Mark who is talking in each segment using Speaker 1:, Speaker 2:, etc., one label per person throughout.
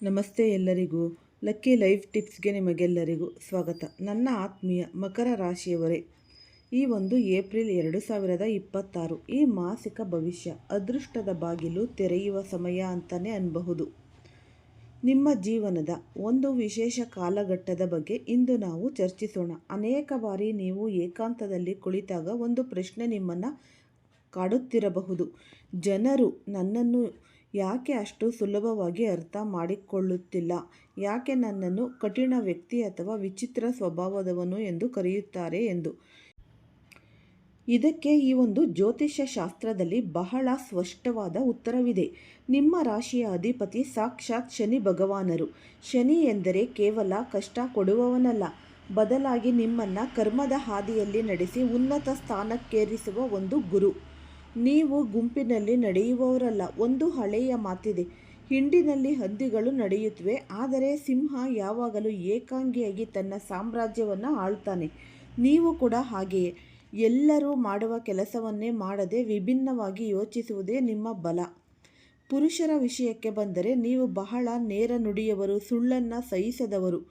Speaker 1: ನಮಸ್ತೆ ಎಲ್ಲರಿಗೂ. Lucky life ಟಿಪ್ಸ್ಗೆ ನಿಮಗೆಲ್ಲರಿಗೂ ಸ್ವಾಗತ. ನನ್ನ ಆತ್ಮೀಯ ಮಕರ ರಾಶಿಯವರೇ, ಈ ಒಂದು ಏಪ್ರಿಲ್ 2026 ಈ ಮಾಸಿಕ ಭವಿಷ್ಯ ಅದೃಷ್ಟದ ಬಾಗಿಲು ತೆರೆಯುವ ಸಮಯ ಅಂತಲೇ ಅನ್ನಬಹುದು. ನಿಮ್ಮ ಜೀವನದ ಒಂದು ವಿಶೇಷ ಕಾಲಘಟ್ಟದ ಬಗ್ಗೆ ಇಂದು ನಾವು ಚರ್ಚಿಸೋಣ. ಅನೇಕ ಬಾರಿ ನೀವು ಏಕಾಂತದಲ್ಲಿ ಕುಳಿತಾಗ ಒಂದು ಪ್ರಶ್ನೆ ನಿಮ್ಮನ್ನು ಕಾಡುತ್ತಿರಬಹುದು. ಜನರು ನನ್ನನ್ನು ಯಾಕೆ ಅಷ್ಟು ಸುಲಭವಾಗಿ ಅರ್ಥ ಮಾಡಿಕೊಳ್ಳುತ್ತಿಲ್ಲ? ಯಾಕೆ ನನ್ನನ್ನು ಕಠಿಣ ವ್ಯಕ್ತಿ ಅಥವಾ ವಿಚಿತ್ರ ಸ್ವಭಾವದವನು ಎಂದು ಕರೆಯುತ್ತಾರೆ ಎಂದು. ಇದಕ್ಕೆ ಈ ಒಂದು ಜ್ಯೋತಿಷ್ಯ ಶಾಸ್ತ್ರದಲ್ಲಿ ಬಹಳ ಸ್ಪಷ್ಟವಾದ ಉತ್ತರವಿದೆ. ನಿಮ್ಮ ರಾಶಿಯ ಅಧಿಪತಿ ಸಾಕ್ಷಾತ್ ಶನಿ ಭಗವಾನರು. ಶನಿ ಎಂದರೆ ಕೇವಲ ಕಷ್ಟ ಕೊಡುವವನಲ್ಲ, ಬದಲಾಗಿ ನಿಮ್ಮನ್ನು ಕರ್ಮದ ಹಾದಿಯಲ್ಲಿ ನಡೆಸಿ ಉನ್ನತ ಸ್ಥಾನಕ್ಕೇರಿಸುವ ಒಂದು ಗುರು. ನೀವು ಗುಂಪಿನಲ್ಲಿ ನಡೆಯುವವರಲ್ಲ. ಒಂದು ಹಳೆಯ ಮಾತಿದೆ, ಹಿಂಡಿನಲ್ಲಿ ಹಂದಿಗಳು ನಡೆಯುತ್ತವೆ, ಆದರೆ ಸಿಂಹ ಯಾವಾಗಲೂ ಏಕಾಂಗಿಯಾಗಿ ತನ್ನ ಸಾಮ್ರಾಜ್ಯವನ್ನು ಆಳ್ತಾನೆ. ನೀವು ಕೂಡ ಹಾಗೆಯೇ. ಎಲ್ಲರೂ ಮಾಡುವ ಕೆಲಸವನ್ನೇ ಮಾಡದೆ ವಿಭಿನ್ನವಾಗಿ ಯೋಚಿಸುವುದೇ ನಿಮ್ಮ ಬಲ. ಪುರುಷರ ವಿಷಯಕ್ಕೆ ಬಂದರೆ ನೀವು ಬಹಳ ನೇರ ನುಡಿಯವರು, ಸುಳ್ಳನ್ನು ಸಹಿಸದವರು.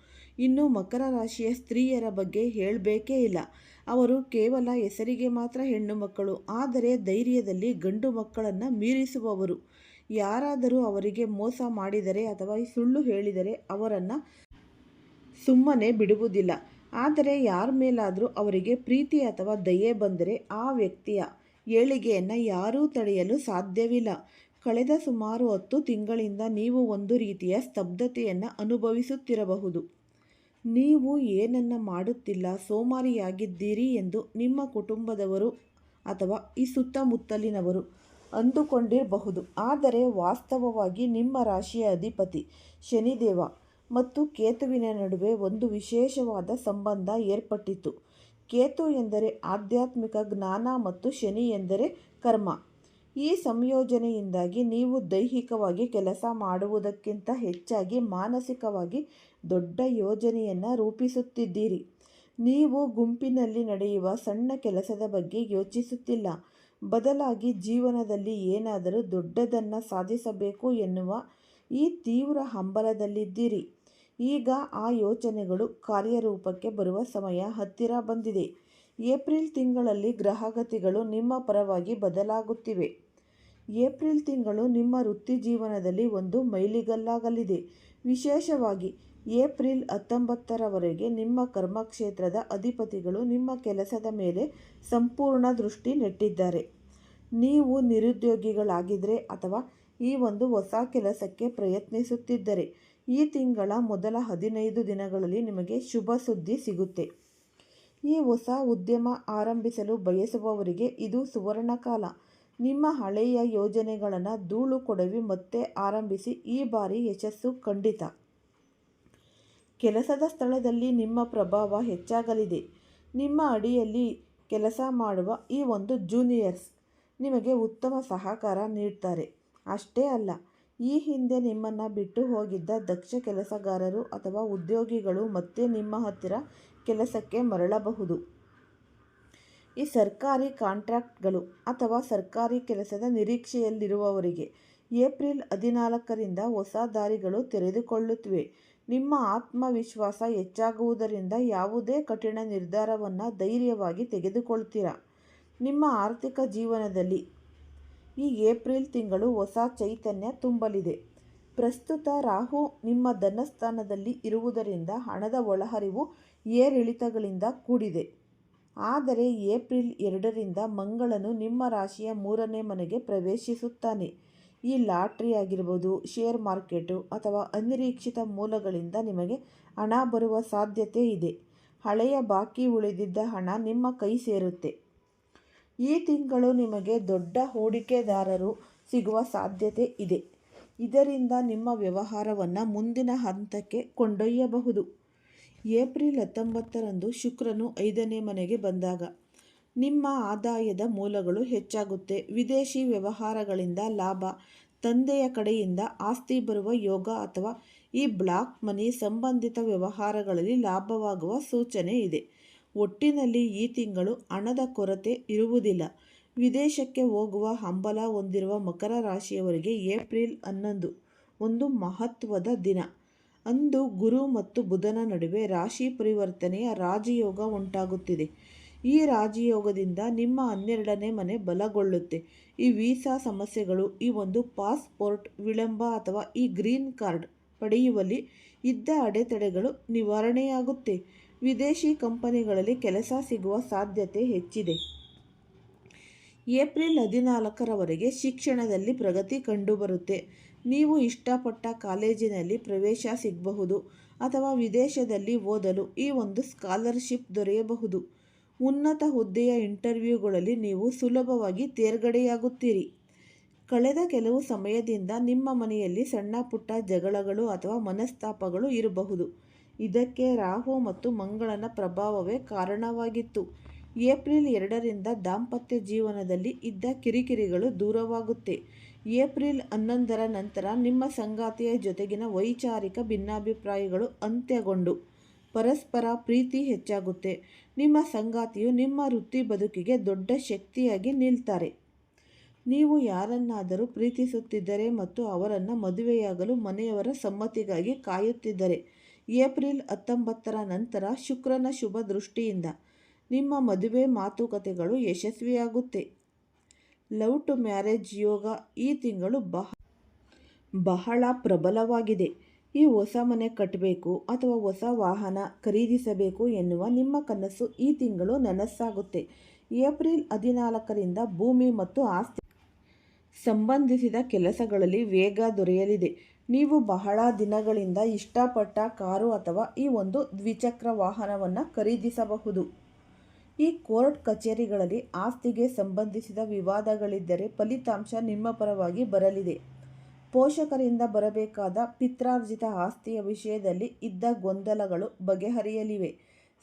Speaker 1: ಇನ್ನು ಮಕರ ರಾಶಿಯ ಸ್ತ್ರೀಯರ ಬಗ್ಗೆ ಹೇಳಬೇಕೇ ಇಲ್ಲ. ಅವರು ಕೇವಲ ಹೆಸರಿಗೆ ಮಾತ್ರ ಹೆಣ್ಣು ಮಕ್ಕಳು, ಆದರೆ ಧೈರ್ಯದಲ್ಲಿ ಗಂಡು ಮಕ್ಕಳನ್ನು ಮೀರಿಸುವವರು. ಯಾರಾದರೂ ಅವರಿಗೆ ಮೋಸ ಮಾಡಿದರೆ ಅಥವಾ ಸುಳ್ಳು ಹೇಳಿದರೆ ಅವರನ್ನು ಸುಮ್ಮನೆ ಬಿಡುವುದಿಲ್ಲ. ಆದರೆ ಯಾರ ಮೇಲಾದರೂ ಅವರಿಗೆ ಪ್ರೀತಿ ಅಥವಾ ದಯೆ ಬಂದರೆ ಆ ವ್ಯಕ್ತಿಯ ಏಳಿಗೆಯನ್ನು ಯಾರೂ ತಡೆಯಲು ಸಾಧ್ಯವಿಲ್ಲ. ಕಳೆದ ಸುಮಾರು 10 ತಿಂಗಳಿಂದ ನೀವು ಒಂದು ರೀತಿಯ ಸ್ತಬ್ಧತೆಯನ್ನು ಅನುಭವಿಸುತ್ತಿರಬಹುದು. ನೀವು ಏನನ್ನ ಮಾಡುತ್ತಿಲ್ಲ, ಸೋಮಾರಿಯಾಗಿದ್ದೀರಿ ಎಂದು ನಿಮ್ಮ ಕುಟುಂಬದವರು ಅಥವಾ ಈ ಸುತ್ತಮುತ್ತಲಿನವರು ಅಂದುಕೊಂಡಿರಬಹುದು. ಆದರೆ ವಾಸ್ತವವಾಗಿ ನಿಮ್ಮ ರಾಶಿಯ ಅಧಿಪತಿ ಶನಿದೇವ ಮತ್ತು ಕೇತುವಿನ ನಡುವೆ ಒಂದು ವಿಶೇಷವಾದ ಸಂಬಂಧ ಏರ್ಪಟ್ಟಿತು. ಕೇತು ಎಂದರೆ ಆಧ್ಯಾತ್ಮಿಕ ಜ್ಞಾನ ಮತ್ತು ಶನಿ ಎಂದರೆ ಕರ್ಮ. ಈ ಸಂಯೋಜನೆಯಿಂದಾಗಿ ನೀವು ದೈಹಿಕವಾಗಿ ಕೆಲಸ ಮಾಡುವುದಕ್ಕಿಂತ ಹೆಚ್ಚಾಗಿ ಮಾನಸಿಕವಾಗಿ ದೊಡ್ಡ ಯೋಜನೆಯನ್ನು ರೂಪಿಸುತ್ತಿದ್ದೀರಿ. ನೀವು ಗುಂಪಿನಲ್ಲಿ ನಡೆಯುವ ಸಣ್ಣ ಕೆಲಸದ ಬಗ್ಗೆ ಯೋಚಿಸುತ್ತಿಲ್ಲ, ಬದಲಾಗಿ ಜೀವನದಲ್ಲಿ ಏನಾದರೂ ದೊಡ್ಡದನ್ನು ಸಾಧಿಸಬೇಕು ಎನ್ನುವ ಈ ತೀವ್ರ ಹಂಬಲದಲ್ಲಿದ್ದೀರಿ. ಈಗ ಆ ಯೋಚನೆಗಳು ಕಾರ್ಯರೂಪಕ್ಕೆ ಬರುವ ಸಮಯ ಹತ್ತಿರ ಬಂದಿದೆ. ಏಪ್ರಿಲ್ ತಿಂಗಳಲ್ಲಿ ಗ್ರಹಗತಿಗಳು ನಿಮ್ಮ ಪರವಾಗಿ ಬದಲಾಗುತ್ತಿವೆ. ಏಪ್ರಿಲ್ ತಿಂಗಳು ನಿಮ್ಮ ವೃತ್ತಿ ಜೀವನದಲ್ಲಿ ಒಂದು ಮೈಲಿಗಲ್ಲಾಗಲಿದೆ. ವಿಶೇಷವಾಗಿ ಏಪ್ರಿಲ್ 19ರವರೆಗೆ ನಿಮ್ಮ ಕರ್ಮಕ್ಷೇತ್ರದ ಅಧಿಪತಿಗಳು ನಿಮ್ಮ ಕೆಲಸದ ಮೇಲೆ ಸಂಪೂರ್ಣ ದೃಷ್ಟಿ ನೆಟ್ಟಿದ್ದಾರೆ. ನೀವು ನಿರುದ್ಯೋಗಿಗಳಾಗಿದ್ದರೆ ಅಥವಾ ಈ ಒಂದು ಹೊಸ ಕೆಲಸಕ್ಕೆ ಪ್ರಯತ್ನಿಸುತ್ತಿದ್ದರೆ ಈ ತಿಂಗಳ ಮೊದಲ 15 ದಿನಗಳಲ್ಲಿ ನಿಮಗೆ ಶುಭ ಸುದ್ದಿ ಸಿಗುತ್ತೆ. ಈ ಹೊಸ ಉದ್ಯಮ ಆರಂಭಿಸಲು ಬಯಸುವವರಿಗೆ ಇದು ಸುವರ್ಣ ಕಾಲ. ನಿಮ್ಮ ಹಳೆಯ ಯೋಜನೆಗಳನ್ನು ಧೂಳು ಕೊಡವಿ ಮತ್ತೆ ಆರಂಭಿಸಿ. ಈ ಬಾರಿ ಯಶಸ್ಸು ಖಂಡಿತ. ಕೆಲಸದ ಸ್ಥಳದಲ್ಲಿ ನಿಮ್ಮ ಪ್ರಭಾವ ಹೆಚ್ಚಾಗಲಿದೆ. ನಿಮ್ಮ ಅಡಿಯಲ್ಲಿ ಕೆಲಸ ಮಾಡುವ ಈ ಒಂದು ಜೂನಿಯರ್ಸ್ ನಿಮಗೆ ಉತ್ತಮ ಸಹಕಾರ ನೀಡ್ತಾರೆ. ಅಷ್ಟೇ ಅಲ್ಲ, ಈ ಹಿಂದೆ ನಿಮ್ಮನ್ನು ಬಿಟ್ಟು ಹೋಗಿದ್ದ ದಕ್ಷ ಕೆಲಸಗಾರರು ಅಥವಾ ಉದ್ಯೋಗಿಗಳು ಮತ್ತೆ ನಿಮ್ಮ ಹತ್ತಿರ ಕೆಲಸಕ್ಕೆ ಮರಳಬಹುದು. ಈ ಸರ್ಕಾರಿ ಕಾಂಟ್ರಾಕ್ಟ್ಗಳು ಅಥವಾ ಸರ್ಕಾರಿ ಕೆಲಸದ ನಿರೀಕ್ಷೆಯಲ್ಲಿರುವವರಿಗೆ ಏಪ್ರಿಲ್ 14ರಿಂದ ಹೊಸ ದಾರಿಗಳು ತೆರೆದುಕೊಳ್ಳುತ್ತಿವೆ. ನಿಮ್ಮ ಆತ್ಮವಿಶ್ವಾಸ ಹೆಚ್ಚಾಗುವುದರಿಂದ ಯಾವುದೇ ಕಠಿಣ ನಿರ್ಧಾರವನ್ನು ಧೈರ್ಯವಾಗಿ ತೆಗೆದುಕೊಳ್ತೀರಾ. ನಿಮ್ಮ ಆರ್ಥಿಕ ಜೀವನದಲ್ಲಿ ಈ ಏಪ್ರಿಲ್ ತಿಂಗಳು ಹೊಸ ಚೈತನ್ಯ ತುಂಬಲಿದೆ. ಪ್ರಸ್ತುತ ರಾಹು ನಿಮ್ಮ ಧನಸ್ಥಾನದಲ್ಲಿ ಇರುವುದರಿಂದ ಹಣದ ಒಳಹರಿವು ಏರಿಳಿತಗಳಿಂದ ಕೂಡಿದೆ. ಆದರೆ ಏಪ್ರಿಲ್ 2ರಿಂದ ಮಂಗಳನು ನಿಮ್ಮ ರಾಶಿಯ 3ನೇ ಮನೆಗೆ ಪ್ರವೇಶಿಸುತ್ತಾನೆ. ಈ ಲಾಟ್ರಿ ಆಗಿರ್ಬೋದು, ಶೇರ್ ಮಾರ್ಕೆಟು ಅಥವಾ ಅನಿರೀಕ್ಷಿತ ಮೂಲಗಳಿಂದ ನಿಮಗೆ ಹಣ ಬರುವ ಸಾಧ್ಯತೆ ಇದೆ. ಹಳೆಯ ಬಾಕಿ ಉಳಿದಿದ್ದ ಹಣ ನಿಮ್ಮ ಕೈ ಸೇರುತ್ತೆ. ಈ ತಿಂಗಳು ನಿಮಗೆ ದೊಡ್ಡ ಹೂಡಿಕೆದಾರರು ಸಿಗುವ ಸಾಧ್ಯತೆ ಇದೆ. ಇದರಿಂದ ನಿಮ್ಮ ವ್ಯವಹಾರವನ್ನು ಮುಂದಿನ ಹಂತಕ್ಕೆ ಕೊಂಡೊಯ್ಯಬಹುದು. ಏಪ್ರಿಲ್ 19ರಂದು ಶುಕ್ರನು 5ನೇ ಮನೆಗೆ ಬಂದಾಗ ನಿಮ್ಮ ಆದಾಯದ ಮೂಲಗಳು ಹೆಚ್ಚಾಗುತ್ತೆ. ವಿದೇಶಿ ವ್ಯವಹಾರಗಳಿಂದ ಲಾಭ, ತಂದೆಯ ಕಡೆಯಿಂದ ಆಸ್ತಿ ಬರುವ ಯೋಗ ಅಥವಾ ಈ ಬ್ಲಾಕ್ ಮನಿ ಸಂಬಂಧಿತ ವ್ಯವಹಾರಗಳಲ್ಲಿ ಲಾಭವಾಗುವ ಸೂಚನೆ ಇದೆ. ಒಟ್ಟಿನಲ್ಲಿ ಈ ತಿಂಗಳು ಹಣದ ಕೊರತೆ ಇರುವುದಿಲ್ಲ. ವಿದೇಶಕ್ಕೆ ಹೋಗುವ ಹಂಬಲ ಹೊಂದಿರುವ ಮಕರ ರಾಶಿಯವರಿಗೆ ಏಪ್ರಿಲ್ 11 ಒಂದು ಮಹತ್ವದ ದಿನ. ಅಂದು ಗುರು ಮತ್ತು ಬುಧನ ನಡುವೆ ರಾಶಿ ಪರಿವರ್ತನೆಯ ರಾಜಯೋಗ ಉಂಟಾಗುತ್ತಿದೆ. ಈ ರಾಜಯೋಗದಿಂದ ನಿಮ್ಮ 12ನೇ ಮನೆ ಬಲಗೊಳ್ಳುತ್ತೆ. ಈ ವೀಸಾ ಸಮಸ್ಯೆಗಳು, ಈ ಒಂದು ಪಾಸ್ಪೋರ್ಟ್ ವಿಳಂಬ ಅಥವಾ ಈ ಗ್ರೀನ್ ಕಾರ್ಡ್ ಪಡೆಯುವಲ್ಲಿ ಇದ್ದ ಅಡೆತಡೆಗಳು ನಿವಾರಣೆಯಾಗುತ್ತೆ. ವಿದೇಶಿ ಕಂಪನಿಗಳಲ್ಲಿ ಕೆಲಸ ಸಿಗುವ ಸಾಧ್ಯತೆ ಹೆಚ್ಚಿದೆ. ಏಪ್ರಿಲ್ 14ರವರೆಗೆ ಶಿಕ್ಷಣದಲ್ಲಿ ಪ್ರಗತಿ ಕಂಡುಬರುತ್ತೆ. ನೀವು ಇಷ್ಟಪಟ್ಟ ಕಾಲೇಜಿನಲ್ಲಿ ಪ್ರವೇಶ ಸಿಗಬಹುದು ಅಥವಾ ವಿದೇಶದಲ್ಲಿ ಓದಲು ಈ ಒಂದು ಸ್ಕಾಲರ್ಶಿಪ್ ದೊರೆಯಬಹುದು. ಉನ್ನತ ಹುದ್ದೆಯ ಇಂಟರ್ವ್ಯೂಗಳಲ್ಲಿ ನೀವು ಸುಲಭವಾಗಿ ತೇರ್ಗಡೆಯಾಗುತ್ತೀರಿ. ಕಳೆದ ಕೆಲವು ಸಮಯದಿಂದ ನಿಮ್ಮ ಮನೆಯಲ್ಲಿ ಸಣ್ಣ ಪುಟ್ಟ ಜಗಳಗಳು ಅಥವಾ ಮನಸ್ತಾಪಗಳು ಇರಬಹುದು. ಇದಕ್ಕೆ ರಾಹು ಮತ್ತು ಮಂಗಳನ ಪ್ರಭಾವವೇ ಕಾರಣವಾಗಿತ್ತು. ಏಪ್ರಿಲ್ 2ರಿಂದ ದಾಂಪತ್ಯ ಜೀವನದಲ್ಲಿ ಇದ್ದ ಕಿರಿಕಿರಿಗಳು ದೂರವಾಗುತ್ತೆ. ಏಪ್ರಿಲ್ 11ರ ನಂತರ ನಿಮ್ಮ ಸಂಗಾತಿಯ ಜೊತೆಗಿನ ವೈಚಾರಿಕ ಭಿನ್ನಾಭಿಪ್ರಾಯಗಳು ಅಂತ್ಯಗೊಂಡು ಪರಸ್ಪರ ಪ್ರೀತಿ ಹೆಚ್ಚಾಗುತ್ತೆ. ನಿಮ್ಮ ಸಂಗಾತಿಯು ನಿಮ್ಮ ವೃತ್ತಿ ಬದುಕಿಗೆ ದೊಡ್ಡ ಶಕ್ತಿಯಾಗಿ ನಿಲ್ತಾರೆ. ನೀವು ಯಾರನ್ನಾದರೂ ಪ್ರೀತಿಸುತ್ತಿದ್ದರೆ ಮತ್ತು ಅವರನ್ನು ಮದುವೆಯಾಗಲು ಮನೆಯವರ ಸಮ್ಮತಿಗಾಗಿ ಕಾಯುತ್ತಿದ್ದರೆ, ಏಪ್ರಿಲ್ 19ರ ನಂತರ ಶುಕ್ರನ ಶುಭ ದೃಷ್ಟಿಯಿಂದ ನಿಮ್ಮ ಮದುವೆ ಮಾತುಕತೆಗಳು ಯಶಸ್ವಿಯಾಗುತ್ತೆ. ಲವ್ ಟು ಮ್ಯಾರೇಜ್ ಯೋಗ ಈ ತಿಂಗಳು ಬಹಳ ಪ್ರಬಲವಾಗಿದೆ. ಈ ಹೊಸ ಮನೆ ಕಟ್ಟಬೇಕು ಅಥವಾ ಹೊಸ ವಾಹನ ಖರೀದಿಸಬೇಕು ಎನ್ನುವ ನಿಮ್ಮ ಕನಸು ಈ ತಿಂಗಳು ನನಸಾಗುತ್ತೆ. ಏಪ್ರಿಲ್ 14ರಿಂದ ಭೂಮಿ ಮತ್ತು ಆಸ್ತಿ ಸಂಬಂಧಿಸಿದ ಕೆಲಸಗಳಲ್ಲಿ ವೇಗ ದೊರೆಯಲಿದೆ. ನೀವು ಬಹಳ ದಿನಗಳಿಂದ ಇಷ್ಟಪಟ್ಟ ಕಾರು ಅಥವಾ ಈ ಒಂದು ದ್ವಿಚಕ್ರ ವಾಹನವನ್ನು ಖರೀದಿಸಬಹುದು. ಈ ಕೋರ್ಟ್ ಕಚೇರಿಗಳಲ್ಲಿ ಆಸ್ತಿಗೆ ಸಂಬಂಧಿಸಿದ ವಿವಾದಗಳಿದ್ದರೆ ಫಲಿತಾಂಶ ನಿಮ್ಮ ಪರವಾಗಿ ಬರಲಿದೆ. ಪೋಷಕರಿಂದ ಬರಬೇಕಾದ ಪಿತ್ರಾರ್ಜಿತ ಆಸ್ತಿಯ ವಿಷಯದಲ್ಲಿ ಇದ್ದ ಗೊಂದಲಗಳು ಬಗೆಹರಿಯಲಿವೆ.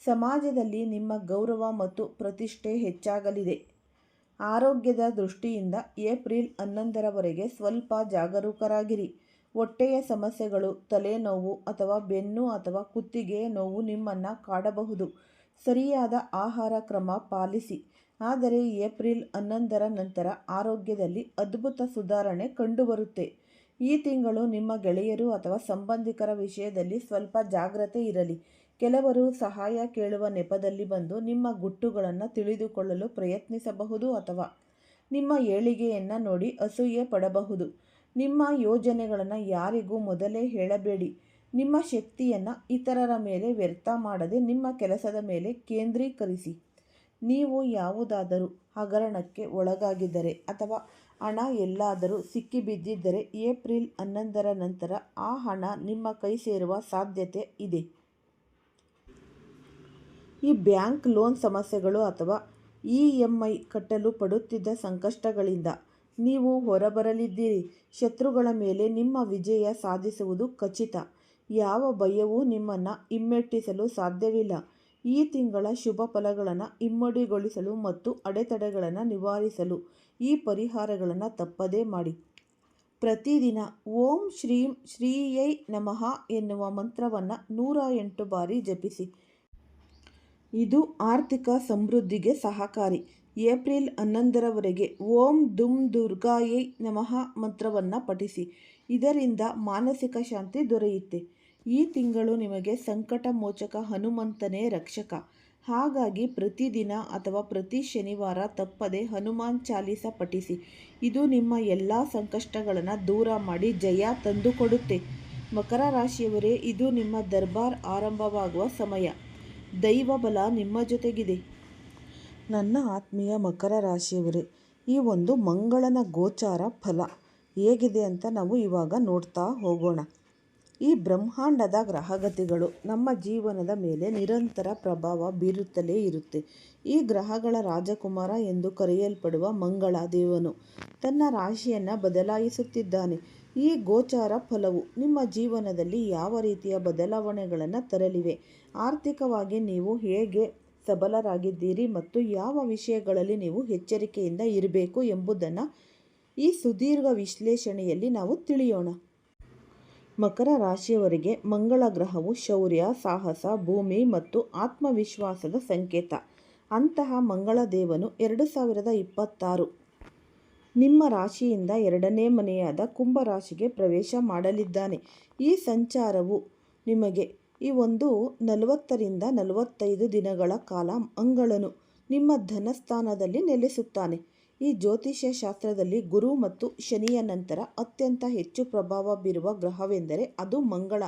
Speaker 1: ಸಮಾಜದಲ್ಲಿ ನಿಮ್ಮ ಗೌರವ ಮತ್ತು ಪ್ರತಿಷ್ಠೆ ಹೆಚ್ಚಾಗಲಿದೆ. ಆರೋಗ್ಯದ ದೃಷ್ಟಿಯಿಂದ ಏಪ್ರಿಲ್ 11ರವರೆಗೆ ಸ್ವಲ್ಪ ಜಾಗರೂಕರಾಗಿರಿ. ಹೊಟ್ಟೆಯ ಸಮಸ್ಯೆಗಳು, ತಲೆನೋವು ಅಥವಾ ಬೆನ್ನು ಅಥವಾ ಕುತ್ತಿಗೆಯ ನೋವು ನಿಮ್ಮನ್ನು ಕಾಡಬಹುದು. ಸರಿಯಾದ ಆಹಾರ ಕ್ರಮ ಪಾಲಿಸಿ. ಆದರೆ ಏಪ್ರಿಲ್ 11ರ ನಂತರ ಆರೋಗ್ಯದಲ್ಲಿ ಅದ್ಭುತ ಸುಧಾರಣೆ ಕಂಡುಬರುತ್ತೆ. ಈ ತಿಂಗಳು ನಿಮ್ಮ ಗೆಳೆಯರು ಅಥವಾ ಸಂಬಂಧಿಕರ ವಿಷಯದಲ್ಲಿ ಸ್ವಲ್ಪ ಜಾಗ್ರತೆ ಇರಲಿ. ಕೆಲವರು ಸಹಾಯ ಕೇಳುವ ನೆಪದಲ್ಲಿ ಬಂದು ನಿಮ್ಮ ಗುಟ್ಟುಗಳನ್ನು ತಿಳಿದುಕೊಳ್ಳಲು ಪ್ರಯತ್ನಿಸಬಹುದು ಅಥವಾ ನಿಮ್ಮ ಏಳಿಗೆಯನ್ನು ನೋಡಿ ಅಸೂಯೆ ಪಡಬಹುದು. ನಿಮ್ಮ ಯೋಜನೆಗಳನ್ನು ಯಾರಿಗೂ ಮೊದಲೇ ಹೇಳಬೇಡಿ. ನಿಮ್ಮ ಶಕ್ತಿಯನ್ನು ಇತರರ ಮೇಲೆ ವ್ಯರ್ಥ ಮಾಡದೆ ನಿಮ್ಮ ಕೆಲಸದ ಮೇಲೆ ಕೇಂದ್ರೀಕರಿಸಿ. ನೀವು ಯಾವುದಾದರೂ ಹಗರಣಕ್ಕೆ ಒಳಗಾಗಿದ್ದರೆ ಅಥವಾ ಹಣ ಎಲ್ಲಾದರೂ ಸಿಕ್ಕಿಬಿದ್ದಿದ್ದರೆ ಏಪ್ರಿಲ್ 11ರ ನಂತರ ಆ ಹಣ ನಿಮ್ಮ ಕೈ ಸೇರುವ ಸಾಧ್ಯತೆ ಇದೆ. ಈ ಬ್ಯಾಂಕ್ ಲೋನ್ ಸಮಸ್ಯೆಗಳು ಅಥವಾ EMI ಕಟ್ಟಲು ಪಡುತ್ತಿದ್ದ ಸಂಕಷ್ಟಗಳಿಂದ ನೀವು ಹೊರಬರಲಿದ್ದೀರಿ. ಶತ್ರುಗಳ ಮೇಲೆ ನಿಮ್ಮ ವಿಜಯ ಸಾಧಿಸುವುದು ಖಚಿತ. ಯಾವ ಭಯವೂ ನಿಮ್ಮನ್ನು ಹಿಮ್ಮೆಟ್ಟಿಸಲು ಸಾಧ್ಯವಿಲ್ಲ. ಈ ತಿಂಗಳ ಶುಭ ಫಲಗಳನ್ನು ಇಮ್ಮಡಿಗೊಳಿಸಲು ಮತ್ತು ಅಡೆತಡೆಗಳನ್ನು ನಿವಾರಿಸಲು ಈ ಪರಿಹಾರಗಳನ್ನು ತಪ್ಪದೇ ಮಾಡಿ. ಪ್ರತಿದಿನ ಓಂ ಶ್ರೀಂ ಶ್ರೀಯೈ ನಮಃ ಎನ್ನುವ ಮಂತ್ರವನ್ನು 108 ಬಾರಿ ಜಪಿಸಿ. ಇದು ಆರ್ಥಿಕ ಸಮೃದ್ಧಿಗೆ ಸಹಕಾರಿ. ಏಪ್ರಿಲ್ 11ರವರೆಗೆ ಓಂ ದುಂ ದುರ್ಗಾಯೈ ನಮಃ ಮಂತ್ರವನ್ನು ಪಠಿಸಿ. ಇದರಿಂದ ಮಾನಸಿಕ ಶಾಂತಿ ದೊರೆಯುತ್ತೆ. ಈ ತಿಂಗಳು ನಿಮಗೆ ಸಂಕಟ ಮೋಚಕ ಹನುಮಂತನೇ ರಕ್ಷಕ. ಹಾಗಾಗಿ ಪ್ರತಿದಿನ ಅಥವಾ ಪ್ರತಿ ಶನಿವಾರ ತಪ್ಪದೆ ಹನುಮಾನ್ ಚಾಲೀಸ ಪಠಿಸಿ. ಇದು ನಿಮ್ಮ ಎಲ್ಲ ಸಂಕಷ್ಟಗಳನ್ನು ದೂರ ಮಾಡಿ ಜಯ ತಂದುಕೊಡುತ್ತೆ. ಮಕರ ರಾಶಿಯವರೇ, ಇದು ನಿಮ್ಮ ದರ್ಬಾರ್ ಆರಂಭವಾಗುವ ಸಮಯ. ದೈವ ಬಲ ನಿಮ್ಮ ಜೊತೆಗಿದೆ. ನನ್ನ ಆತ್ಮೀಯ ಮಕರ ರಾಶಿಯವರೇ, ಈ ಒಂದು ಮಂಗಳನ ಗೋಚಾರ ಫಲ ಹೇಗಿದೆ ಅಂತ ನಾವು ಇವಾಗ ನೋಡ್ತಾ ಹೋಗೋಣ. ಈ ಬ್ರಹ್ಮಾಂಡದ ಗ್ರಹಗತಿಗಳು ನಮ್ಮ ಜೀವನದ ಮೇಲೆ ನಿರಂತರ ಪ್ರಭಾವ ಬೀರುತ್ತಲೇ ಇರುತ್ತೆ. ಈ ಗ್ರಹಗಳ ರಾಜಕುಮಾರ ಎಂದು ಕರೆಯಲ್ಪಡುವ ಮಂಗಳ ದೇವನು ತನ್ನ ರಾಶಿಯನ್ನು ಬದಲಾಯಿಸುತ್ತಿದ್ದಾನೆ. ಈ ಗೋಚಾರ ಫಲವು ನಿಮ್ಮ ಜೀವನದಲ್ಲಿ ಯಾವ ರೀತಿಯ ಬದಲಾವಣೆಗಳನ್ನು ತರಲಿವೆ, ಆರ್ಥಿಕವಾಗಿ ನೀವು ಹೇಗೆ ಸಬಲರಾಗಿದ್ದೀರಿ ಮತ್ತು ಯಾವ ವಿಷಯಗಳಲ್ಲಿ ನೀವು ಎಚ್ಚರಿಕೆಯಿಂದ ಇರಬೇಕು ಎಂಬುದನ್ನು ಈ ಸುದೀರ್ಘ ವಿಶ್ಲೇಷಣೆಯಲ್ಲಿ ನಾವು ತಿಳಿಯೋಣ. ಮಕರ ರಾಶಿಯವರಿಗೆ ಮಂಗಳ ಗ್ರಹವು ಶೌರ್ಯ, ಸಾಹಸ, ಭೂಮಿ ಮತ್ತು ಆತ್ಮವಿಶ್ವಾಸದ ಸಂಕೇತ. ಅಂತಹ ಮಂಗಳ ದೇವನು 2026 ನಿಮ್ಮ ರಾಶಿಯಿಂದ 2ನೇ ಮನೆಯಾದ ಕುಂಭ ರಾಶಿಗೆ ಪ್ರವೇಶ ಮಾಡಲಿದ್ದಾನೆ. ಈ ಸಂಚಾರವು ನಿಮಗೆ ಈ ಒಂದು 40ರಿಂದ 45 ದಿನಗಳ ಕಾಲ ಮಂಗಳನು ನಿಮ್ಮ ಧನಸ್ಥಾನದಲ್ಲಿ ನೆಲೆಸುತ್ತಾನೆ. ಈ ಜ್ಯೋತಿಷ್ಯ ಶಾಸ್ತ್ರದಲ್ಲಿ ಗುರು ಮತ್ತು ಶನಿಯ ನಂತರ ಅತ್ಯಂತ ಹೆಚ್ಚು ಪ್ರಭಾವ ಬೀರುವ ಗ್ರಹವೆಂದರೆ ಅದು ಮಂಗಳ.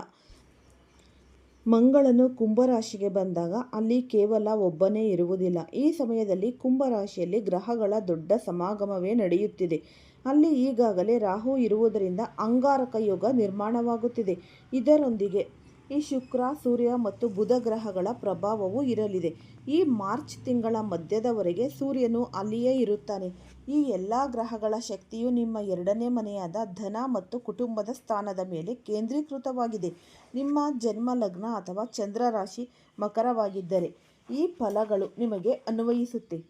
Speaker 1: ಮಂಗಳನು ಕುಂಭರಾಶಿಗೆ ಬಂದಾಗ ಅಲ್ಲಿ ಕೇವಲ ಒಬ್ಬನೇ ಇರುವುದಿಲ್ಲ. ಈ ಸಮಯದಲ್ಲಿ ಕುಂಭರಾಶಿಯಲ್ಲಿ ಗ್ರಹಗಳ ದೊಡ್ಡ ಸಮಾಗಮವೇ ನಡೆಯುತ್ತಿದೆ. ಅಲ್ಲಿ ಈಗಾಗಲೇ ರಾಹು ಇರುವುದರಿಂದ ಅಂಗಾರಕ ಯೋಗ ನಿರ್ಮಾಣವಾಗುತ್ತಿದೆ. ಇದರೊಂದಿಗೆ ಈ ಶುಕ್ರ, ಸೂರ್ಯ ಮತ್ತು ಬುಧ ಗ್ರಹಗಳ ಪ್ರಭಾವವೂ ಇರಲಿದೆ. ಈ ಮಾರ್ಚ್ ತಿಂಗಳ ಮಧ್ಯದವರೆಗೆ ಸೂರ್ಯನು ಅಲ್ಲಿಯೇ ಇರುತ್ತಾನೆ. ಈ ಎಲ್ಲ ಗ್ರಹಗಳ ಶಕ್ತಿಯು ನಿಮ್ಮ 2ನೇ ಮನೆಯಾದ ಧನ ಮತ್ತು ಕುಟುಂಬದ ಸ್ಥಾನದ ಮೇಲೆ ಕೇಂದ್ರೀಕೃತವಾಗಿದೆ. ನಿಮ್ಮ ಜನ್ಮ ಲಗ್ನ ಅಥವಾ ಚಂದ್ರ ರಾಶಿ ಮಕರವಾಗಿದ್ದರೆ ಈ ಫಲಗಳು ನಿಮಗೆ ಅನ್ವಯಿಸುತ್ತೆ.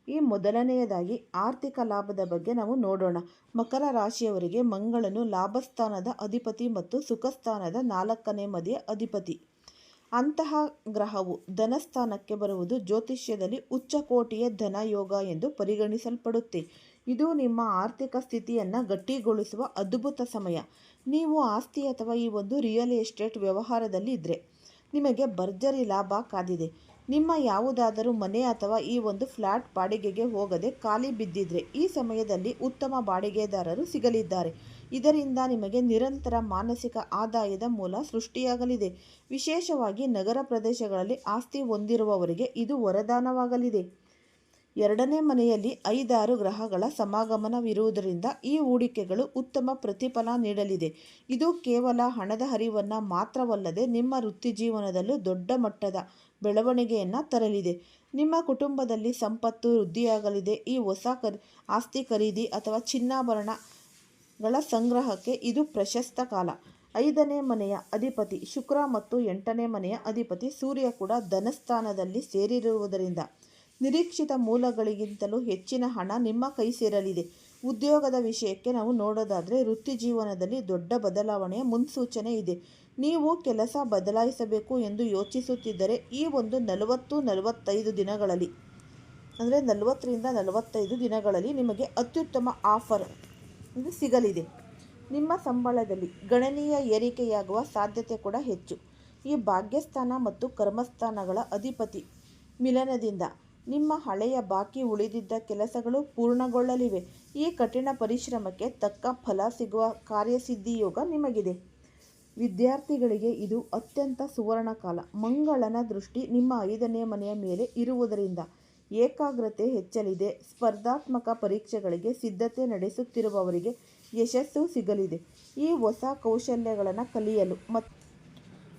Speaker 1: ಈ ಮೊದಲನೆಯದಾಗಿ ಆರ್ಥಿಕ ಲಾಭದ ಬಗ್ಗೆ ನಾವು ನೋಡೋಣ. ಮಕರ ರಾಶಿಯವರಿಗೆ ಮಂಗಳನು ಲಾಭಸ್ಥಾನದ ಅಧಿಪತಿ ಮತ್ತು ಸುಖಸ್ಥಾನದ 4ನೇ ಮನೆಯ ಅಧಿಪತಿ. ಅಂತಹ ಗ್ರಹವು ಧನಸ್ಥಾನಕ್ಕೆ ಬರುವುದು ಜ್ಯೋತಿಷ್ಯದಲ್ಲಿ ಉಚ್ಚಕೋಟಿಯ ಧನಯೋಗ ಎಂದು ಪರಿಗಣಿಸಲ್ಪಡುತ್ತೆ. ಇದು ನಿಮ್ಮ ಆರ್ಥಿಕ ಸ್ಥಿತಿಯನ್ನು ಗಟ್ಟಿಗೊಳಿಸುವ ಅದ್ಭುತ ಸಮಯ. ನೀವು ಆಸ್ತಿ ಅಥವಾ ಈ ಒಂದು ರಿಯಲ್ ಎಸ್ಟೇಟ್ ವ್ಯವಹಾರದಲ್ಲಿ ಇದ್ದರೆ ನಿಮಗೆ ಭರ್ಜರಿ ಲಾಭ ಕಾದಿದೆ. ನಿಮ್ಮ ಯಾವುದಾದರೂ ಮನೆ ಅಥವಾ ಈ ಒಂದು ಫ್ಲ್ಯಾಟ್ ಬಾಡಿಗೆಗೆ ಹೋಗದೆ ಖಾಲಿ ಬಿದ್ದಿದ್ರೆ ಈ ಸಮಯದಲ್ಲಿ ಉತ್ತಮ ಬಾಡಿಗೆದಾರರು ಸಿಗಲಿದ್ದಾರೆ. ಇದರಿಂದ ನಿಮಗೆ ನಿರಂತರ ಮಾನಸಿಕ ಆದಾಯದ ಮೂಲ ಸೃಷ್ಟಿಯಾಗಲಿದೆ. ವಿಶೇಷವಾಗಿ ನಗರ ಪ್ರದೇಶಗಳಲ್ಲಿ ಆಸ್ತಿ ಹೊಂದಿರುವವರಿಗೆ ಇದು ವರದಾನವಾಗಲಿದೆ. 2ನೇ ಮನೆಯಲ್ಲಿ 5-6 ಗ್ರಹಗಳ ಸಮಾಗಮನವಿರುವುದರಿಂದ ಈ ಹೂಡಿಕೆಗಳು ಉತ್ತಮ ಪ್ರತಿಫಲ ನೀಡಲಿದೆ. ಇದು ಕೇವಲ ಹಣದ ಹರಿವನ್ನು ಮಾತ್ರವಲ್ಲದೆ ನಿಮ್ಮ ವೃತ್ತಿಜೀವನದಲ್ಲೂ ದೊಡ್ಡ ಮಟ್ಟದ ಬೆಳವಣಿಗೆಯನ್ನು ತರಲಿದೆ. ನಿಮ್ಮ ಕುಟುಂಬದಲ್ಲಿ ಸಂಪತ್ತು ವೃದ್ಧಿಯಾಗಲಿದೆ. ಈ ಹೊಸ ಆಸ್ತಿ ಖರೀದಿ ಅಥವಾ ಚಿನ್ನಾಭರಣಗಳ ಸಂಗ್ರಹಕ್ಕೆ ಇದು ಪ್ರಶಸ್ತ ಕಾಲ. 5ನೇ ಮನೆಯ ಅಧಿಪತಿ ಶುಕ್ರ ಮತ್ತು 8ನೇ ಮನೆಯ ಅಧಿಪತಿ ಸೂರ್ಯ ಕೂಡ ಧನಸ್ಥಾನದಲ್ಲಿ ಸೇರಿರುವುದರಿಂದ ನಿರೀಕ್ಷಿತ ಮೂಲಗಳಿಗಿಂತಲೂ ಹೆಚ್ಚಿನ ಹಣ ನಿಮ್ಮ ಕೈ ಸೇರಲಿದೆ. ಉದ್ಯೋಗದ ವಿಷಯಕ್ಕೆ ನಾವು ನೋಡೋದಾದರೆ ವೃತ್ತಿ ಜೀವನದಲ್ಲಿ ದೊಡ್ಡ ಬದಲಾವಣೆಯ ಮುನ್ಸೂಚನೆ ಇದೆ. ನೀವು ಕೆಲಸ ಬದಲಾಯಿಸಬೇಕು ಎಂದು ಯೋಚಿಸುತ್ತಿದ್ದರೆ ಈ ಒಂದು 40-45 ದಿನಗಳಲ್ಲಿ ಅಂದರೆ 40ರಿಂದ 45 ದಿನಗಳಲ್ಲಿ ನಿಮಗೆ ಅತ್ಯುತ್ತಮ ಆಫರ್ ಸಿಗಲಿದೆ. ನಿಮ್ಮ ಸಂಬಳದಲ್ಲಿ ಗಣನೀಯ ಏರಿಕೆಯಾಗುವ ಸಾಧ್ಯತೆ ಕೂಡ ಹೆಚ್ಚು. ಈ ಭಾಗ್ಯಸ್ಥಾನ ಮತ್ತು ಕರ್ಮಸ್ಥಾನಗಳ ಅಧಿಪತಿ ಮಿಲನದಿಂದ ನಿಮ್ಮ ಹಳೆಯ ಬಾಕಿ ಉಳಿದಿದ್ದ ಕೆಲಸಗಳು ಪೂರ್ಣಗೊಳ್ಳಲಿವೆ. ಈ ಕಠಿಣ ಪರಿಶ್ರಮಕ್ಕೆ ತಕ್ಕ ಫಲ ಸಿಗುವ ಕಾರ್ಯಸಿದ್ಧಿ ಯೋಗ ನಿಮಗಿದೆ. ವಿದ್ಯಾರ್ಥಿಗಳಿಗೆ ಇದು ಅತ್ಯಂತ ಸುವರ್ಣ ಕಾಲ. ಮಂಗಳನ ದೃಷ್ಟಿ ನಿಮ್ಮ 5ನೇ ಮನೆಯ ಮೇಲೆ ಇರುವುದರಿಂದ ಏಕಾಗ್ರತೆ ಹೆಚ್ಚಲಿದೆ. ಸ್ಪರ್ಧಾತ್ಮಕ ಪರೀಕ್ಷೆಗಳಿಗೆ ಸಿದ್ಧತೆ ನಡೆಸುತ್ತಿರುವವರಿಗೆ ಯಶಸ್ಸು ಸಿಗಲಿದೆ. ಈ ಹೊಸ ಕೌಶಲ್ಯಗಳನ್ನು ಕಲಿಯಲು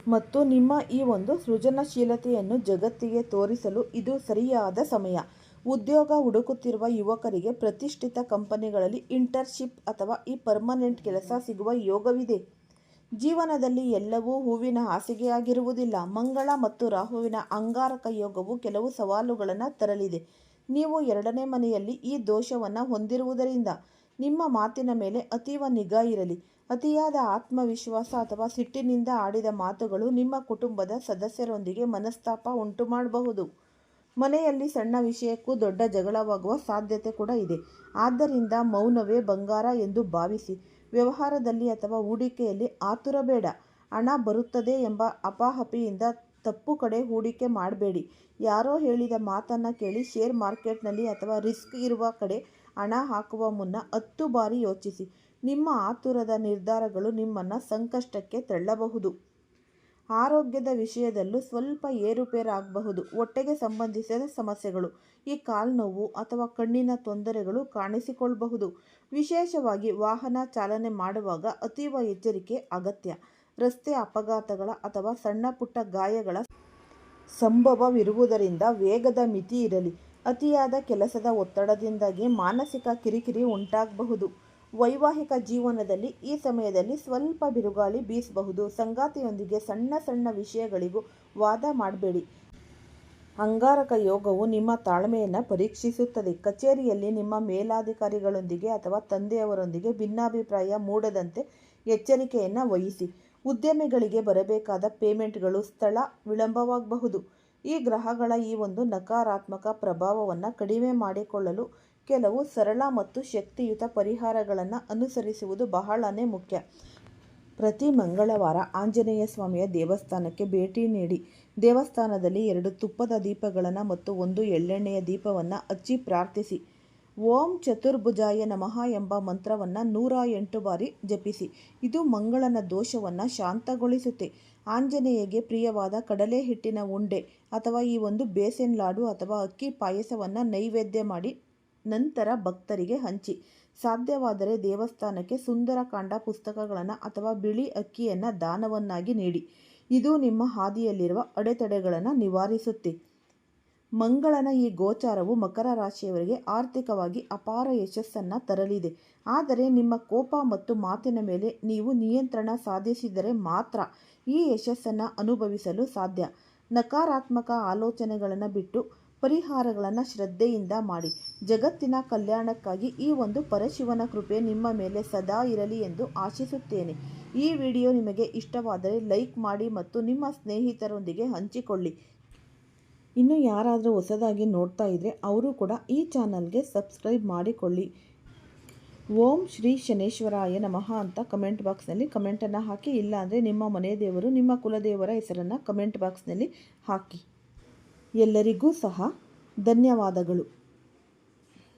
Speaker 1: ಮತ್ತು ನಿಮ್ಮ ಈ ಒಂದು ಸೃಜನಶೀಲತೆಯನ್ನು ಜಗತ್ತಿಗೆ ತೋರಿಸಲು ಇದು ಸರಿಯಾದ ಸಮಯ. ಉದ್ಯೋಗ ಹುಡುಕುತ್ತಿರುವ ಯುವಕರಿಗೆ ಪ್ರತಿಷ್ಠಿತ ಕಂಪನಿಗಳಲ್ಲಿ ಇಂಟರ್ನ್ಶಿಪ್ ಅಥವಾ ಈ ಪರ್ಮನೆಂಟ್ ಕೆಲಸ ಸಿಗುವ ಯೋಗವಿದೆ. ಜೀವನದಲ್ಲಿ ಎಲ್ಲವೂ ಹೂವಿನ ಹಾಸಿಗೆಯಾಗಿರುವುದಿಲ್ಲ. ಮಂಗಳ ಮತ್ತು ರಾಹುವಿನ ಅಂಗಾರಕ ಯೋಗವು ಕೆಲವು ಸವಾಲುಗಳನ್ನು ತರಲಿದೆ. ನೀವು 2ನೇ ಮನೆಯಲ್ಲಿ ಈ ದೋಷವನ್ನು ಹೊಂದಿರುವುದರಿಂದ ನಿಮ್ಮ ಮಾತಿನ ಮೇಲೆ ಅತೀವ ನಿಗಾ ಇರಲಿ. ಅತಿಯಾದ ಆತ್ಮವಿಶ್ವಾಸ ಅಥವಾ ಸಿಟ್ಟಿನಿಂದ ಆಡಿದ ಮಾತುಗಳು ನಿಮ್ಮ ಕುಟುಂಬದ ಸದಸ್ಯರೊಂದಿಗೆ ಮನಸ್ತಾಪ ಉಂಟು ಮಾಡಬಹುದು. ಮನೆಯಲ್ಲಿ ಸಣ್ಣ ವಿಷಯಕ್ಕೂ ದೊಡ್ಡ ಜಗಳವಾಗುವ ಸಾಧ್ಯತೆ ಕೂಡ ಇದೆ. ಆದ್ದರಿಂದ ಮೌನವೇ ಬಂಗಾರ ಎಂದು ಭಾವಿಸಿ. ವ್ಯವಹಾರದಲ್ಲಿ ಅಥವಾ ಹೂಡಿಕೆಯಲ್ಲಿ ಆತುರ ಬೇಡ. ಹಣ ಬರುತ್ತದೆ ಎಂಬ ಅಪಹಪಿಯಿಂದ ತಪ್ಪು ಕಡೆ ಹೂಡಿಕೆ ಮಾಡಬೇಡಿ. ಯಾರೋ ಹೇಳಿದ ಮಾತನ್ನು ಕೇಳಿ ಶೇರ್ ಮಾರ್ಕೆಟ್ನಲ್ಲಿ ಅಥವಾ ರಿಸ್ಕ್ ಇರುವ ಕಡೆ ಹಣ ಹಾಕುವ ಮುನ್ನ 10 ಬಾರಿ ಯೋಚಿಸಿ. ನಿಮ್ಮ ಆತುರದ ನಿರ್ಧಾರಗಳು ನಿಮ್ಮನ್ನು ಸಂಕಷ್ಟಕ್ಕೆ ತಳ್ಳಬಹುದು. ಆರೋಗ್ಯದ ವಿಷಯದಲ್ಲೂ ಸ್ವಲ್ಪ ಏರುಪೇರಾಗಬಹುದು. ಹೊಟ್ಟೆಗೆ ಸಂಬಂಧಿಸಿದ ಸಮಸ್ಯೆಗಳು, ಈ ಕಾಲ್ನೋವು ಅಥವಾ ಕಣ್ಣಿನ ತೊಂದರೆಗಳು ಕಾಣಿಸಿಕೊಳ್ಳಬಹುದು. ವಿಶೇಷವಾಗಿ ವಾಹನ ಚಾಲನೆ ಮಾಡುವಾಗ ಅತೀವ ಎಚ್ಚರಿಕೆ ಅಗತ್ಯ. ರಸ್ತೆ ಅಪಘಾತಗಳ ಅಥವಾ ಸಣ್ಣ ಪುಟ್ಟ ಗಾಯಗಳ ಸಂಭವವಿರುವುದರಿಂದ ವೇಗದ ಮಿತಿ ಇರಲಿ. ಅತಿಯಾದ ಕೆಲಸದ ಒತ್ತಡದಿಂದಾಗಿ ಮಾನಸಿಕ ಕಿರಿಕಿರಿ ಉಂಟಾಗಬಹುದು. ವೈವಾಹಿಕ ಜೀವನದಲ್ಲಿ ಈ ಸಮಯದಲ್ಲಿ ಸ್ವಲ್ಪ ಬಿರುಗಾಳಿ ಬೀಸಬಹುದು. ಸಂಗಾತಿಯೊಂದಿಗೆ ಸಣ್ಣ ಸಣ್ಣ ವಿಷಯಗಳಿಗೂ ವಾದ ಮಾಡಬೇಡಿ. ಅಂಗಾರಕ ಯೋಗವು ನಿಮ್ಮ ತಾಳ್ಮೆಯನ್ನು ಪರೀಕ್ಷಿಸುತ್ತದೆ. ಕಚೇರಿಯಲ್ಲಿ ನಿಮ್ಮ ಮೇಲಾಧಿಕಾರಿಗಳೊಂದಿಗೆ ಅಥವಾ ತಂದೆಯವರೊಂದಿಗೆ ಭಿನ್ನಾಭಿಪ್ರಾಯ ಮೂಡದಂತೆ ಎಚ್ಚರಿಕೆಯನ್ನು ವಹಿಸಿ. ಉದ್ಯಮಿಗಳಿಗೆ ಬರಬೇಕಾದ ಪೇಮೆಂಟ್ಗಳು ಸ್ಥಳ ವಿಳಂಬವಾಗಬಹುದು. ಈ ಗ್ರಹಗಳ ಈ ಒಂದು ನಕಾರಾತ್ಮಕ ಪ್ರಭಾವವನ್ನು ಕಡಿಮೆ ಮಾಡಿಕೊಳ್ಳಲು ಕೆಲವು ಸರಳ ಮತ್ತು ಶಕ್ತಿಯುತ ಪರಿಹಾರಗಳನ್ನು ಅನುಸರಿಸುವುದು ಬಹಳನೇ ಮುಖ್ಯ. ಪ್ರತಿ ಮಂಗಳವಾರ ಆಂಜನೇಯ ಸ್ವಾಮಿಯ ದೇವಸ್ಥಾನಕ್ಕೆ ಭೇಟಿ ನೀಡಿ. ದೇವಸ್ಥಾನದಲ್ಲಿ 2 ತುಪ್ಪದ ದೀಪಗಳನ್ನು ಮತ್ತು 1 ಎಳ್ಳೆಣ್ಣೆಯ ದೀಪವನ್ನು ಹಚ್ಚಿ ಪ್ರಾರ್ಥಿಸಿ. ಓಂ ಚತುರ್ಭುಜಾಯ ನಮಃ ಎಂಬ ಮಂತ್ರವನ್ನು 108 ಬಾರಿ ಜಪಿಸಿ. ಇದು ಮಂಗಳನ ದೋಷವನ್ನು ಶಾಂತಗೊಳಿಸುತ್ತೆ. ಆಂಜನೇಯಗೆ ಪ್ರಿಯವಾದ ಕಡಲೆ ಹಿಟ್ಟಿನ ಉಂಡೆ ಅಥವಾ ಈ ಒಂದು ಬೇಸನ್ ಲಾಡು ಅಥವಾ ಅಕ್ಕಿ ಪಾಯಸವನ್ನು ನೈವೇದ್ಯ ಮಾಡಿ ನಂತರ ಭಕ್ತರಿಗೆ ಹಂಚಿ. ಸಾಧ್ಯವಾದರೆ ದೇವಸ್ಥಾನಕ್ಕೆ ಸುಂದರಕಾಂಡ ಪುಸ್ತಕಗಳನ್ನು ಅಥವಾ ಬಿಳಿ ಅಕ್ಕಿಯನ್ನು ದಾನವನ್ನಾಗಿ ನೀಡಿ. ಇದು ನಿಮ್ಮ ಹಾದಿಯಲ್ಲಿರುವ ಅಡೆತಡೆಗಳನ್ನು ನಿವಾರಿಸುತ್ತೆ. ಮಂಗಳನ ಈ ಗೋಚಾರವು ಮಕರ ರಾಶಿಯವರಿಗೆ ಆರ್ಥಿಕವಾಗಿ ಅಪಾರ ಯಶಸ್ಸನ್ನು ತರಲಿದೆ. ಆದರೆ ನಿಮ್ಮ ಕೋಪ ಮತ್ತು ಮಾತಿನ ಮೇಲೆ ನೀವು ನಿಯಂತ್ರಣ ಸಾಧಿಸಿದರೆ ಮಾತ್ರ ಈ ಯಶಸ್ಸನ್ನು ಅನುಭವಿಸಲು ಸಾಧ್ಯ. ನಕಾರಾತ್ಮಕ ಆಲೋಚನೆಗಳನ್ನು ಬಿಟ್ಟು ಪರಿಹಾರಗಳನ್ನು ಶ್ರದ್ಧೆಯಿಂದ ಮಾಡಿ. ಜಗತ್ತಿನ ಕಲ್ಯಾಣಕ್ಕಾಗಿ ಈ ಒಂದು ಪರಶಿವನ ಕೃಪೆ ನಿಮ್ಮ ಮೇಲೆ ಸದಾ ಇರಲಿ ಎಂದು ಆಶಿಸುತ್ತೇನೆ. ಈ ವಿಡಿಯೋ ನಿಮಗೆ ಇಷ್ಟವಾದರೆ ಲೈಕ್ ಮಾಡಿ ಮತ್ತು ನಿಮ್ಮ ಸ್ನೇಹಿತರೊಂದಿಗೆ ಹಂಚಿಕೊಳ್ಳಿ. ಇನ್ನು ಯಾರಾದರೂ ಹೊಸದಾಗಿ ನೋಡ್ತಾ ಇದ್ದರೆ ಅವರು ಕೂಡ ಈ ಚಾನಲ್ಗೆ ಸಬ್ಸ್ಕ್ರೈಬ್ ಮಾಡಿಕೊಳ್ಳಿ. ಓಂ ಶ್ರೀ ಶನೇಶ್ವರಾಯ ನಮಃ ಅಂತ ಕಮೆಂಟ್ ಬಾಕ್ಸ್ನಲ್ಲಿ ಕಮೆಂಟನ್ನು ಹಾಕಿ. ಇಲ್ಲಾಂದರೆ ನಿಮ್ಮ ಮನೆ ದೇವರು, ನಿಮ್ಮ ಕುಲದೇವರ ಹೆಸರನ್ನು ಕಮೆಂಟ್ ಬಾಕ್ಸ್ನಲ್ಲಿ ಹಾಕಿ. ಎಲ್ಲರಿಗೂ ಸಹ ಧನ್ಯವಾದಗಳು.